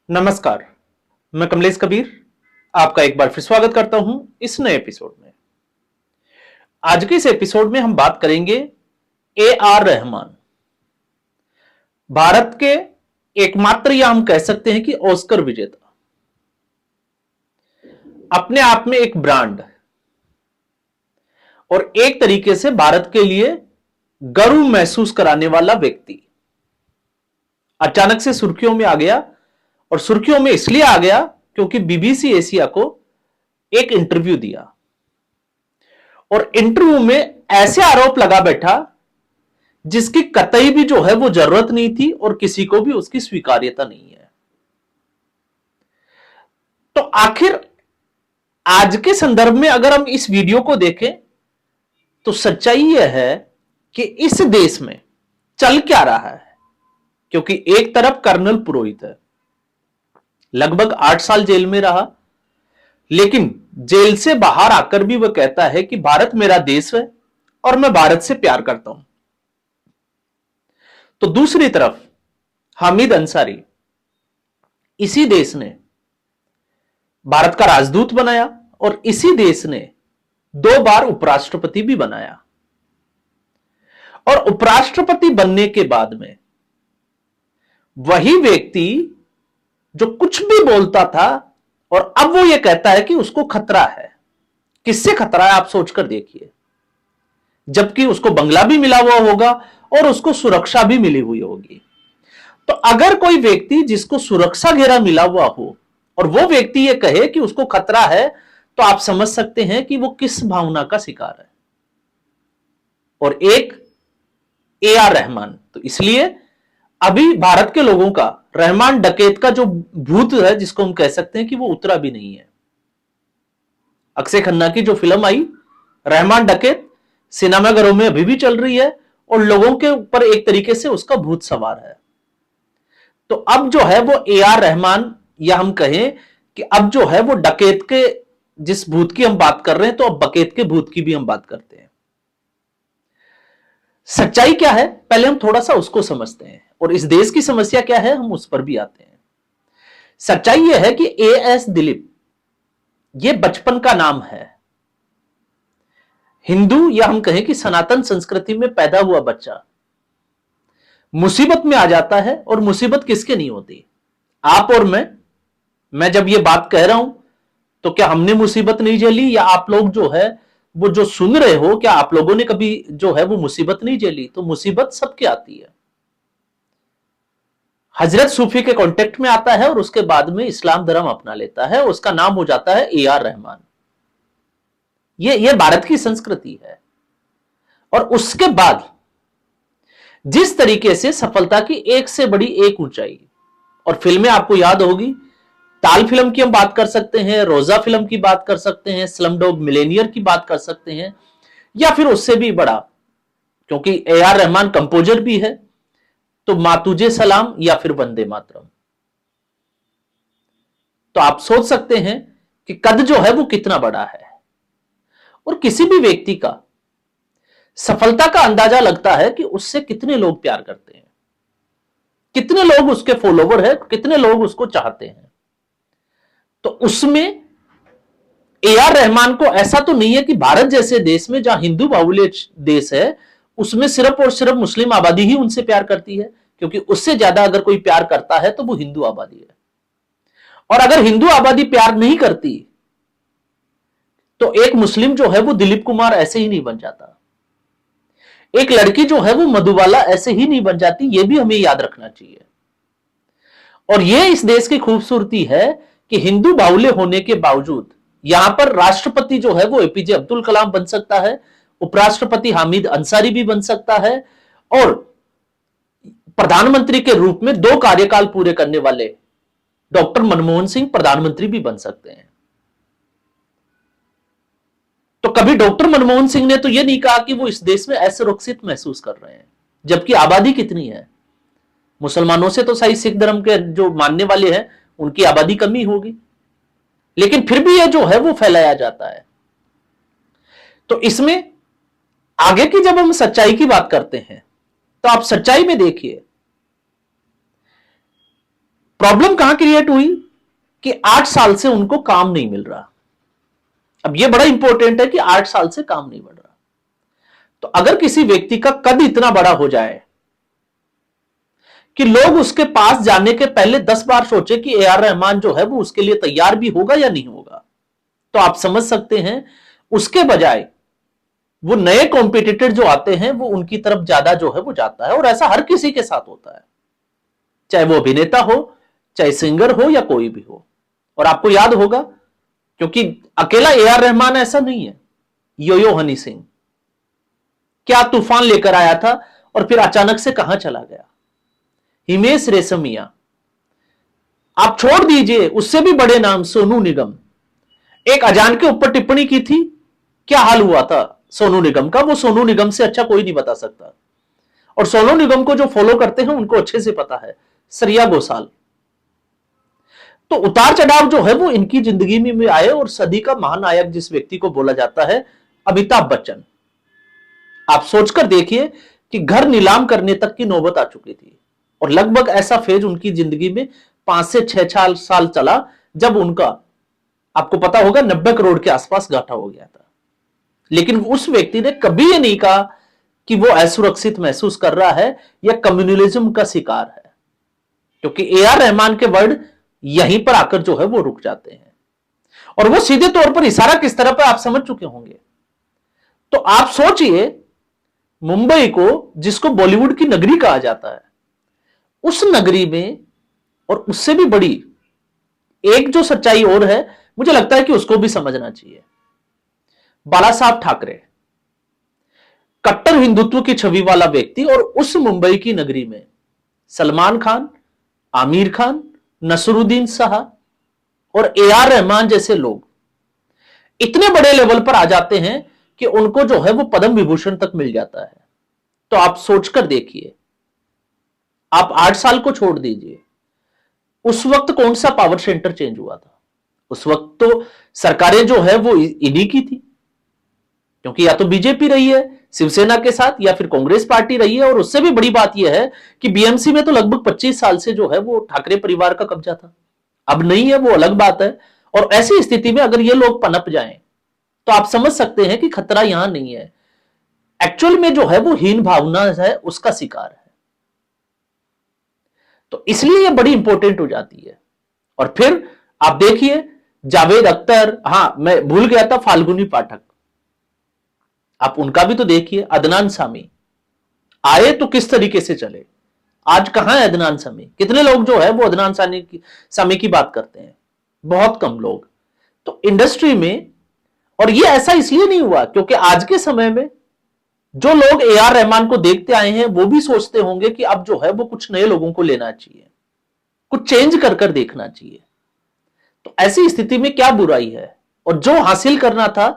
नमस्कार। मैं कमलेश कबीर आपका एक बार फिर स्वागत करता हूं इस नए एपिसोड में। आज के इस एपिसोड में हम बात करेंगे ए आर रहमान, भारत के एकमात्र या हम कह सकते हैं कि ऑस्कर विजेता, अपने आप में एक ब्रांड और एक तरीके से भारत के लिए गर्व महसूस कराने वाला व्यक्ति अचानक से सुर्खियों में आ गया। और सुर्खियों में इसलिए आ गया क्योंकि बीबीसी एशिया को एक इंटरव्यू दिया और इंटरव्यू में ऐसे आरोप लगा बैठा जिसकी कतई भी जो है वो जरूरत नहीं थी और किसी को भी उसकी स्वीकार्यता नहीं है। तो आखिर आज के संदर्भ में अगर हम इस वीडियो को देखें तो सच्चाई यह है कि इस देश में चल क्या रहा है। क्योंकि एक तरफ कर्नल पुरोहित है, लगभग 8 साल जेल में रहा, लेकिन जेल से बाहर आकर भी वह कहता है कि भारत मेरा देश है और मैं भारत से प्यार करता हूं। तो दूसरी तरफ हामिद अंसारी, इसी देश ने भारत का राजदूत बनाया और इसी देश ने 2 बार उपराष्ट्रपति भी बनाया। और उपराष्ट्रपति बनने के बाद में वही व्यक्ति जो कुछ भी बोलता था और अब वो ये कहता है कि उसको खतरा है। किससे खतरा है आप सोचकर देखिए, जबकि उसको बंगला भी मिला हुआ होगा और उसको सुरक्षा भी मिली हुई होगी। तो अगर कोई व्यक्ति जिसको सुरक्षा घेरा मिला हुआ हो और वो व्यक्ति ये कहे कि उसको खतरा है, तो आप समझ सकते हैं कि वो किस भावना का शिकार है। और एक ए आर रहमान, तो इसलिए अभी भारत के लोगों का रहमान डकैत का जो भूत है, जिसको हम कह सकते हैं कि वो उतरा भी नहीं है। अक्षय खन्ना की जो फिल्म आई रहमान डकैत सिनेमाघरों में अभी भी चल रही है और लोगों के ऊपर एक तरीके से उसका भूत सवार है। तो अब जो है वो ए आर रहमान, या हम कहें कि अब जो है वो डकैत के जिस भूत की हम बात कर रहे हैं, तो अब बकैत के भूत की भी हम बात करते हैं। सच्चाई क्या है पहले हम थोड़ा सा उसको समझते हैं और इस देश की समस्या क्या है हम उस पर भी आते हैं। सच्चाई यह है कि ए एस दिलीप ये बचपन का नाम है। हिंदू या हम कहें कि सनातन संस्कृति में पैदा हुआ बच्चा मुसीबत में आ जाता है, और मुसीबत किसके नहीं होती, आप और मैं जब ये बात कह रहा हूं तो क्या हमने मुसीबत नहीं झेली, या आप लोग जो है वो जो सुन रहे हो क्या आप लोगों ने कभी जो है वो मुसीबत नहीं झेली? तो मुसीबत सबके आती है। हजरत सूफी के कांटेक्ट में आता है और उसके बाद में इस्लाम धर्म अपना लेता है, उसका नाम हो जाता है ए आर रहमान। ये भारत की संस्कृति है। और उसके बाद जिस तरीके से सफलता की एक से बड़ी एक ऊंचाई, और फिल्में आपको याद होगी, ताल फिल्म की हम बात कर सकते हैं, रोजा फिल्म की बात कर सकते हैं, स्लम डॉग मिलेनियर की बात कर सकते हैं, या फिर उससे भी बड़ा, क्योंकि ए आर रहमान कंपोजर भी है, तो मातुजे सलाम या फिर वंदे मातरम। तो आप सोच सकते हैं कि कद जो है वो कितना बड़ा है। और किसी भी व्यक्ति का सफलता का अंदाजा लगता है कि उससे कितने लोग प्यार करते हैं, कितने लोग उसके फॉलोवर हैं, कितने लोग उसको चाहते हैं। तो उसमें ए आर रहमान को ऐसा तो नहीं है कि भारत जैसे देश में जहां हिंदू बाहुल्य देश है, उसमें सिर्फ और सिर्फ मुस्लिम आबादी ही उनसे प्यार करती है, क्योंकि उससे ज्यादा अगर कोई प्यार करता है तो वो हिंदू आबादी है। और अगर हिंदू आबादी प्यार नहीं करती तो एक मुस्लिम जो है वो दिलीप कुमार ऐसे ही नहीं बन जाता, एक लड़की जो है वो मधुबाला ऐसे ही नहीं बन जाती। ये भी हमें याद रखना चाहिए। और ये इस देश की खूबसूरती है कि हिंदू बाहुल्य होने के बावजूद यहां पर राष्ट्रपति जो है वो एपीजे अब्दुल कलाम बन सकता है, उपराष्ट्रपति हामिद अंसारी भी बन सकता है, और प्रधानमंत्री के रूप में 2 कार्यकाल पूरे करने वाले डॉक्टर मनमोहन सिंह प्रधानमंत्री भी बन सकते हैं। तो कभी डॉक्टर मनमोहन सिंह ने तो यह नहीं कहा कि वो इस देश में असुरक्षित महसूस कर रहे हैं, जबकि आबादी कितनी है। मुसलमानों से तो सही सिख धर्म के जो मानने वाले हैं उनकी आबादी कमी होगी, लेकिन फिर भी यह जो है वो फैलाया जाता है। तो इसमें आगे की जब हम सच्चाई की बात करते हैं तो आप सच्चाई में देखिए, प्रॉब्लम कहां क्रिएट हुई कि 8 साल से उनको काम नहीं मिल रहा। अब यह बड़ा इंपॉर्टेंट है कि 8 साल से काम नहीं बढ़ रहा। तो अगर किसी व्यक्ति का कद इतना बड़ा हो जाए कि लोग उसके पास जाने के पहले 10 बार सोचे कि ए आर रहमान जो है वो उसके लिए तैयार भी होगा या नहीं होगा, तो आप समझ सकते हैं उसके बजाय वो नए कॉम्पिटिटर जो आते हैं वो उनकी तरफ ज्यादा जो है वो जाता है। और ऐसा हर किसी के साथ होता है, चाहे वो अभिनेता हो, चाहे सिंगर हो या कोई भी हो। और आपको याद होगा, क्योंकि अकेला ए आर रहमान ऐसा नहीं है, यो हनी सिंह क्या तूफान लेकर आया था और फिर अचानक से कहां चला गया। हिमेश रेशमिया, आप छोड़ दीजिए, उससे भी बड़े नाम सोनू निगम, एक अजान के ऊपर टिप्पणी की थी, क्या हाल हुआ था सोनू निगम का, वो सोनू निगम से अच्छा कोई नहीं बता सकता। और सोनू निगम को जो फॉलो करते हैं उनको अच्छे से पता है, श्रेया घोषाल। तो उतार चढ़ाव जो है वो इनकी जिंदगी में आए। और सदी का महानायक जिस व्यक्ति को बोला जाता है, अमिताभ बच्चन, आप सोचकर देखिए कि घर नीलाम करने तक की नौबत आ चुकी थी। और लगभग ऐसा फेज उनकी जिंदगी में 5 से 6 साल चला, जब उनका, आपको पता होगा, 90 करोड़ के आसपास घाटा हो गया था। लेकिन उस व्यक्ति ने कभी यह नहीं कहा कि वो असुरक्षित महसूस कर रहा है या कम्युनलिज्म का शिकार है, क्योंकि ए आर रहमान के वर्ड यहीं पर आकर जो है वो रुक जाते हैं। और वो सीधे तौर पर इशारा किस तरह पर आप समझ चुके होंगे। तो आप सोचिए, मुंबई को जिसको बॉलीवुड की नगरी कहा जाता है, उस नगरी में, और उससे भी बड़ी एक जो सच्चाई और है, मुझे लगता है कि उसको भी समझना चाहिए। बाला साहब ठाकरे, कट्टर हिंदुत्व की छवि वाला व्यक्ति, और उस मुंबई की नगरी में सलमान खान, आमिर खान, नसरुद्दीन शाह और ए आर रहमान जैसे लोग इतने बड़े लेवल पर आ जाते हैं कि उनको जो है वो पद्म विभूषण तक मिल जाता है। तो आप सोचकर देखिए, आप 8 साल को छोड़ दीजिए, उस वक्त कौन सा पावर सेंटर चेंज हुआ था। उस वक्त तो सरकारें जो है वो इन्हीं की थी, क्योंकि या तो बीजेपी रही है शिवसेना के साथ या फिर कांग्रेस पार्टी रही है। और उससे भी बड़ी बात यह है कि बीएमसी में तो लगभग 25 साल से जो है वो ठाकरे परिवार का कब्जा था। अब नहीं है, वो अलग बात है। और ऐसी स्थिति में अगर ये लोग पनप जाएं तो आप समझ सकते हैं कि खतरा यहां नहीं है, एक्चुअल में जो है वो हीन भावना है, उसका शिकार है। तो इसलिए ये बड़ी इंपॉर्टेंट हो जाती है। और फिर आप देखिए, जावेद अख्तर, हां मैं भूल गया था, फाल्गुनी पाठक, आप उनका भी तो देखिए। अदनान सामी आए तो किस तरीके से चले, आज कहां है अदनान सामी। कितने लोग जो है वो अदनान सामी की बात करते हैं, बहुत कम लोग। तो इंडस्ट्री में, और ये ऐसा इसलिए नहीं हुआ क्योंकि आज के समय में जो लोग ए आर रहमान को देखते आए हैं वो भी सोचते होंगे कि अब जो है वो कुछ नए लोगों को लेना चाहिए, कुछ चेंज कर कर देखना चाहिए। तो ऐसी स्थिति में क्या बुराई है। और जो हासिल करना था,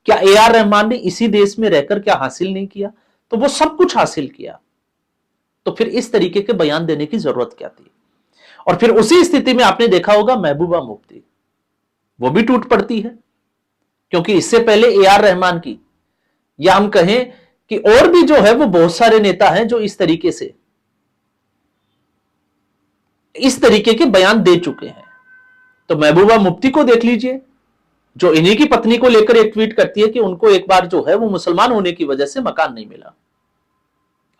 क्या ए आर रहमान ने इसी देश में रहकर क्या हासिल नहीं किया, तो वो सब कुछ हासिल किया। तो फिर इस तरीके के बयान देने की जरूरत क्या थी। और फिर उसी स्थिति में आपने देखा होगा महबूबा मुफ्ती, वो भी टूट पड़ती है, क्योंकि इससे पहले ए आर रहमान की, या हम कहें कि और भी जो है वो बहुत सारे नेता हैं जो इस तरीके के बयान दे चुके हैं। तो महबूबा मुफ्ती को देख लीजिए, जो इन्हीं की पत्नी को लेकर एक ट्वीट करती है कि उनको एक बार जो है वो मुसलमान होने की वजह से मकान नहीं मिला।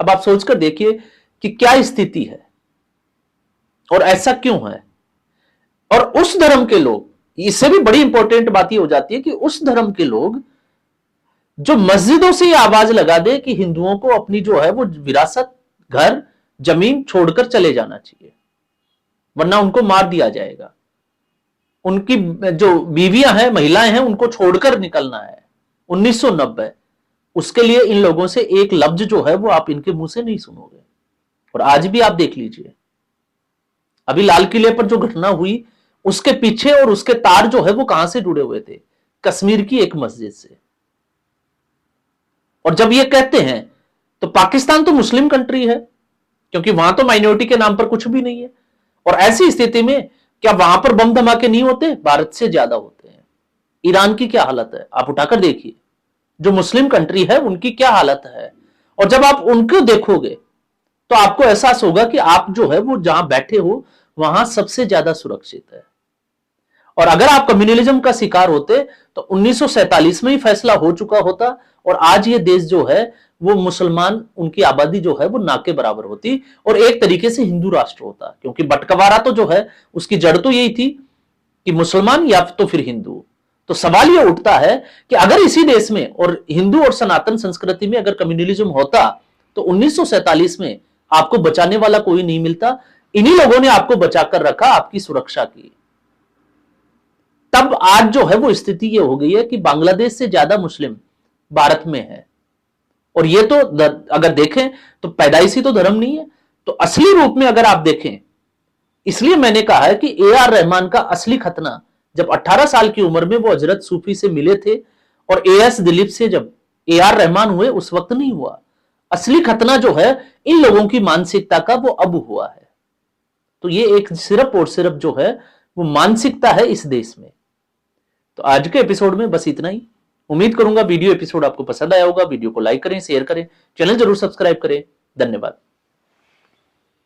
अब आप सोचकर देखिए कि क्या स्थिति है और ऐसा क्यों है। और उस धर्म के लोग, इससे भी बड़ी इंपॉर्टेंट बात यह हो जाती है कि उस धर्म के लोग जो मस्जिदों से यह आवाज लगा दे कि हिंदुओं को अपनी जो है वो विरासत, घर, जमीन छोड़कर चले जाना चाहिए, वरना उनको मार दिया जाएगा, उनकी जो बीवियां हैं, महिलाएं हैं, उनको छोड़कर निकलना है। 1990, उसके लिए इन लोगों से एक लफ्ज जो है वो आप इनके मुंह से नहीं सुनोगे। और आज भी आप देख लीजिए, अभी लाल किले पर जो घटना हुई, उसके पीछे और उसके तार जो है वो कहां से जुड़े हुए थे, कश्मीर की एक मस्जिद से। और जब ये कहते हैं तो पाकिस्तान तो मुस्लिम कंट्री है, क्योंकि वहां तो माइनॉरिटी के नाम पर कुछ भी नहीं है। और ऐसी स्थिति में क्या वहां पर बम धमाके नहीं होते? भारत से ज्यादा होते हैं। ईरान की क्या हालत है आप उठाकर देखिए, जो मुस्लिम कंट्री है उनकी क्या हालत है। और जब आप उनको देखोगे तो आपको एहसास होगा कि आप जो है वो जहां बैठे हो वहां सबसे ज्यादा सुरक्षित है। और अगर आप कम्युनलिज्म का शिकार होते तो 1947 में ही फैसला हो चुका होता और आज ये देश जो है वो मुसलमान, उनकी आबादी जो है वो ना के बराबर होती और एक तरीके से हिंदू राष्ट्र होता। क्योंकि बंटवारा तो जो है उसकी जड़ तो यही थी कि मुसलमान या तो फिर हिंदू। तो सवाल यह उठता है कि अगर इसी देश में और हिंदू और सनातन संस्कृति में अगर कम्युनलिज्म होता तो 1947 में आपको बचाने वाला कोई नहीं मिलता। इन्हीं लोगों ने आपको बचाकर रखा, आपकी सुरक्षा की। तब आज जो है वो स्थिति ये हो गई है कि बांग्लादेश से ज्यादा मुस्लिम भारत में है। और ये तो अगर देखें तो पैदाइशी तो धर्म नहीं है, तो असली रूप में अगर आप देखें, इसलिए मैंने कहा है कि ए.आर. रहमान का असली खतना जब 18 साल की उम्र में वो हजरत सूफी से मिले थे और ए.एस. दिलीप से जब ए.आर. रहमान हुए उस वक्त नहीं हुआ। असली खतना जो है इन लोगों की मानसिकता का वो अब हुआ है। तो ये एक सिर्फ और सिर्फ जो है वो मानसिकता है इस देश में। तो आज के एपिसोड में बस इतना ही। उम्मीद करूंगा वीडियो एपिसोड आपको पसंद आया होगा। वीडियो को लाइक करें, शेयर करें, चैनल जरूर सब्सक्राइब करें। धन्यवाद।